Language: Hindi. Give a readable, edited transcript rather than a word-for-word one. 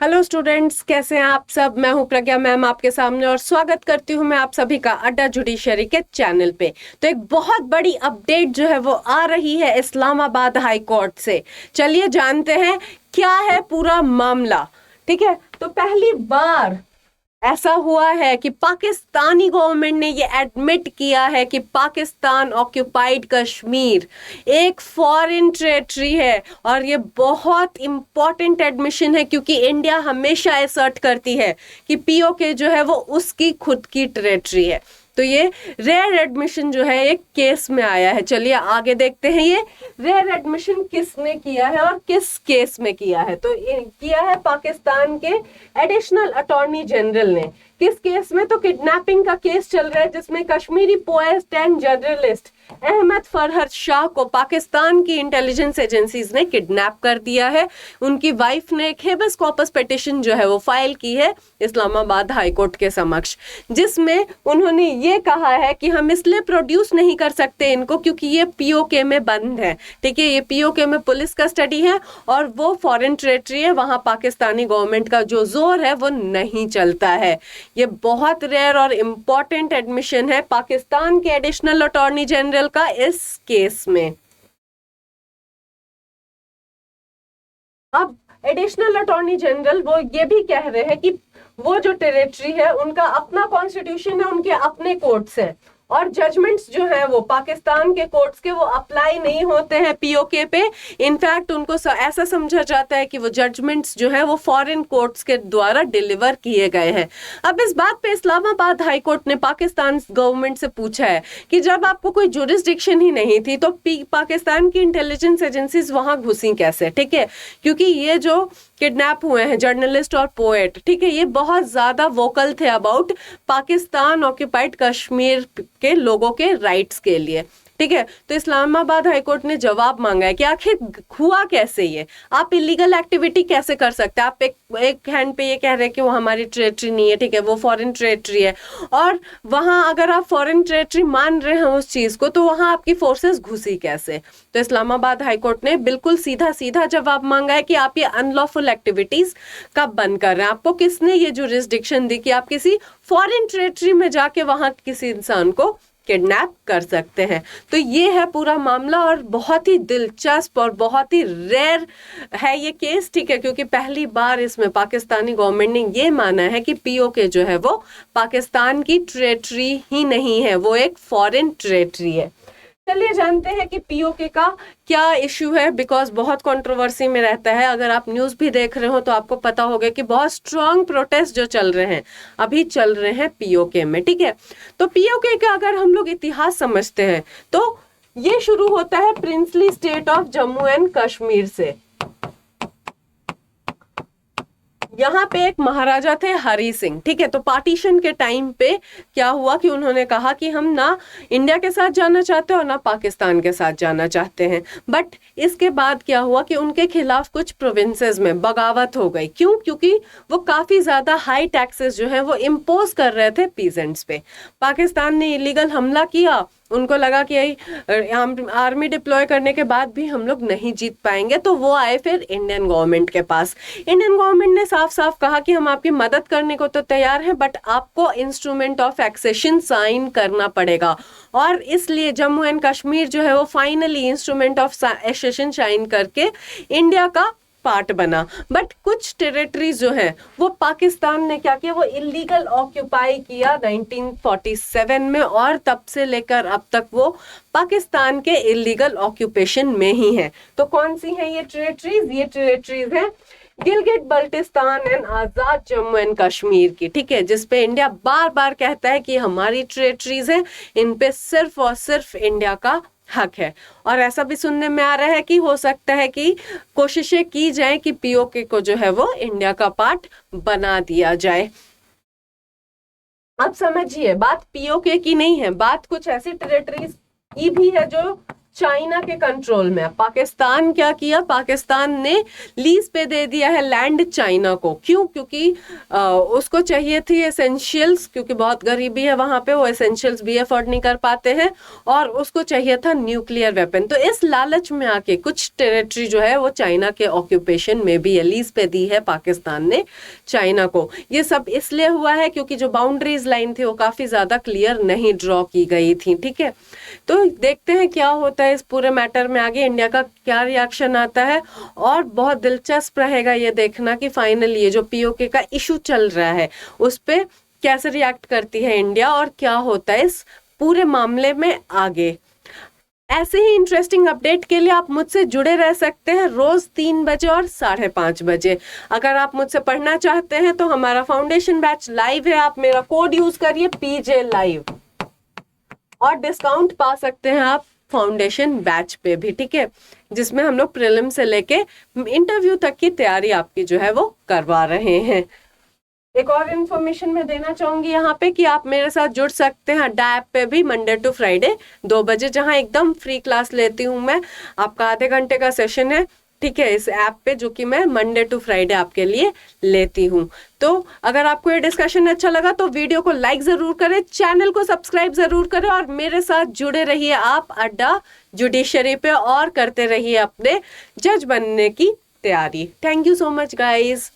हेलो स्टूडेंट्स, कैसे हैं आप सब। मैं हूं प्रज्ञा मैम आपके सामने और स्वागत करती हूं मैं आप सभी का अड्डा जुडिशरी के चैनल पे। तो एक बहुत बड़ी अपडेट जो है वो आ रही है इस्लामाबाद हाई कोर्ट से। चलिए जानते हैं क्या है पूरा मामला। ठीक है, तो पहली बार ऐसा हुआ है कि पाकिस्तानी गवर्नमेंट ने ये एडमिट किया है कि पाकिस्तान ऑक्यूपाइड कश्मीर एक फॉरेन टेरिटरी है। और ये बहुत इंपॉर्टेंट एडमिशन है क्योंकि इंडिया हमेशा असर्ट करती है कि पीओके जो है वो उसकी खुद की टेरिटरी है। तो ये रेयर एडमिशन जो है एक केस में आया है। चलिए आगे देखते हैं ये रेयर एडमिशन किसने किया है और किस केस में किया है। तो किया है पाकिस्तान के एडिशनल अटॉर्नी जनरल ने। किस केस में? तो किडनैपिंग का केस चल रहा है जिसमें Kashmiri poet and journalist Ahmad Farhad Shah को पाकिस्तान की इंटेलिजेंस एजेंसीज ने किडनैप कर दिया है। उनकी वाइफ ने एक हेबस कॉर्पस पिटिशन जो है वो फाइल की है इस्लामाबाद हाई कोर्ट के समक्ष, जिसमें उन्होंने ये कहा है कि हम इसलिए प्रोड्यूस नहीं कर सकते इनको क्योंकि ये पीओके में बंद है। ठीक है, ये पीओके में पुलिस कस्टडी है और वो फॉरेन टेरिटरी है, वहां पाकिस्तानी गवर्नमेंट का जो जोर है वो नहीं चलता है। ये बहुत रेयर और इंपॉर्टेंट एडमिशन है पाकिस्तान के एडिशनल अटॉर्नी जनरल का इस केस में। अब एडिशनल अटॉर्नी जनरल वो ये भी कह रहे हैं कि वो जो टेरिटरी है उनका अपना कॉन्स्टिट्यूशन है, उनके अपने कोर्ट्स हैं और जजमेंट्स जो है वो पाकिस्तान के कोर्ट्स के वो अप्लाई नहीं होते हैं पीओके पे। इनफैक्ट उनको ऐसा समझा जाता है कि वो जजमेंट्स जो है वो फॉरेन कोर्ट्स के द्वारा डिलीवर किए गए हैं। अब इस बात पे इस्लामाबाद हाई कोर्ट ने पाकिस्तान गवर्नमेंट से पूछा है कि जब आपको कोई जुरिस्डिक्शन ही नहीं थी तो पाकिस्तान की इंटेलिजेंस एजेंसीज वहां घुसी कैसे। ठीक है, क्योंकि ये जो किडनैप हुए हैं जर्नलिस्ट और पोएट, ठीक है, ये बहुत ज्यादा वोकल थे अबाउट पाकिस्तान ऑक्यूपाइड कश्मीर के लोगों के राइट्स के लिए। ठीक है, तो इस्लामाबाद हाईकोर्ट ने जवाब मांगा है कि आखिर हुआ कैसे ये, आप इलीगल एक्टिविटी कैसे कर सकते हैं। आप एक हैंड पे ये कह रहे हैं कि वो हमारी टेरिटरी नहीं है, ठीक है, वो फॉरेन टेरिटरी है, और वहां अगर आप फॉरेन टेरिटरी मान रहे हैं उस चीज को तो वहां आपकी फोर्सेस घुसी कैसे। तो इस्लामाबाद हाईकोर्ट ने बिल्कुल सीधा सीधा जवाब मांगा है कि आप ये अनलॉफुल एक्टिविटीज कब बंद कर रहे हैं, आपको किसने ये जुरिस्डिक्शन दी कि आप किसी फॉरेन टेरिटरी में जाके वहां किसी इंसान को किडनैप कर सकते हैं। तो ये है पूरा मामला और बहुत ही दिलचस्प और बहुत ही रेयर है ये केस। ठीक है, क्योंकि पहली बार इसमें पाकिस्तानी गवर्नमेंट ने ये माना है कि पीओके जो है वो पाकिस्तान की टेरिटरी ही नहीं है, वो एक फॉरेन टेरिटरी है। चलिए जानते हैं कि पीओके का क्या इशू है, बिकॉज बहुत कंट्रोवर्सी में रहता है। अगर आप न्यूज भी देख रहे हो तो आपको पता होगा कि बहुत स्ट्रांग प्रोटेस्ट जो चल रहे हैं अभी चल रहे हैं पीओके में। ठीक है, तो पीओके का अगर हम लोग इतिहास समझते हैं तो ये शुरू होता है princely state of Jammu and Kashmir से। यहाँ पे एक महाराजा थे हरी सिंह। ठीक है, तो पार्टीशन के टाइम पे क्या हुआ कि उन्होंने कहा कि हम ना इंडिया के साथ जाना चाहते हैं और ना पाकिस्तान के साथ जाना चाहते हैं। बट इसके बाद क्या हुआ कि उनके खिलाफ कुछ प्रोविंसेस में बगावत हो गई। क्यों? क्योंकि वो काफी ज्यादा हाई टैक्सेस जो है वो इम्पोज कर रहे थे पीजेंट्स पे। पाकिस्तान ने इलीगल हमला किया, उनको लगा कि आर्मी डिप्लॉय करने के बाद भी हम लोग नहीं जीत पाएंगे, तो वो आए फिर इंडियन गवर्नमेंट के पास। इंडियन गवर्नमेंट ने साफ साफ कहा कि हम आपकी मदद करने को तो तैयार हैं बट आपको इंस्ट्रूमेंट ऑफ एक्सेशन साइन करना पड़ेगा। और इसलिए जम्मू एंड कश्मीर जो है वो finally instrument of accession sign करके इंडिया का पार्ट बना। बट कुछ टेरिटरीज जो है वो पाकिस्तान ने क्या किया, वो इलीगल ऑक्यूपाई किया 1947 में और तब से लेकर अब तक वो पाकिस्तान के इलीगल ऑक्यूपेशन में ही है। तो कौन सी है ये टेरिटरीज? ये टेरिटरीज है Gilgit Baltistan and Azad Jammu and Kashmir की। ठीक है, जिसपे इंडिया बार बार कहता है कि हमारी टेरिटरीज है, इन पे सिर्फ और सिर्फ इंडिया का हक है। और ऐसा भी सुनने में आ रहा है कि हो सकता है कि कोशिशें की जाए कि पीओके को जो है वो इंडिया का पार्ट बना दिया जाए। अब समझिए, बात पीओके की नहीं है, बात कुछ ऐसी टेरिटरीज की भी है जो चाइना के कंट्रोल में है। पाकिस्तान क्या किया, पाकिस्तान ने लीज पे दे दिया है लैंड चाइना को। क्यों? क्योंकि उसको चाहिए थी एसेंशियल्स, क्योंकि बहुत गरीबी है वहां पे, वो एसेंशियल्स भी अफोर्ड नहीं कर पाते हैं, और उसको चाहिए था न्यूक्लियर वेपन। तो इस लालच में आके कुछ टेरिटरी जो है वो चाइना के ऑक्यूपेशन में भी है, लीज पे दी है पाकिस्तान ने चाइना को। ये सब इसलिए हुआ है क्योंकि जो बाउंड्रीज लाइन थी वो काफी ज्यादा क्लियर नहीं ड्रॉ की गई थी। ठीक है, तो देखते हैं क्या होता है इस पूरे मैटर में आगे, इंडिया का क्या रिएक्शन आता है। और बहुत दिलचस्प रहेगा ये देखना कि फाइनली ये जो पीओके का इशू चल रहा है उस पे कैसे रिएक्ट करती है इंडिया, और क्या होता है इस पूरे मामले में आगे। ऐसे ही इंटरेस्टिंग अपडेट के लिए आप मुझसे जुड़े रह सकते हैं रोज 3 बजे और 5:30 बजे। अगर आप मुझसे पढ़ना चाहते हैं तो हमारा फाउंडेशन बैच लाइव है, आप मेरा कोड यूज करिए PJ लाइव, और डिस्काउंट पा सकते हैं आप फाउंडेशन बैच पे भी। ठीक है, जिसमें हम लोग प्रीलिम से लेके इंटरव्यू तक की तैयारी आपकी जो है वो करवा रहे हैं। एक और इन्फॉर्मेशन मैं देना चाहूंगी यहाँ पे कि आप मेरे साथ जुड़ सकते हैं अड्डा ऐप पे भी मंडे टू फ्राइडे 2 बजे, जहाँ एकदम फ्री क्लास लेती हूँ मैं। आपका आधे घंटे का सेशन है, ठीक है, इस ऐप पे, जो कि मैं मंडे टू फ्राइडे आपके लिए लेती हूँ। तो अगर आपको ये डिस्कशन अच्छा लगा तो वीडियो को लाइक जरूर करें, चैनल को सब्सक्राइब जरूर करें, और मेरे साथ जुड़े रहिए आप अड्डा जुडिशरी पे, और करते रहिए अपने जज बनने की तैयारी। Thank you so much guys.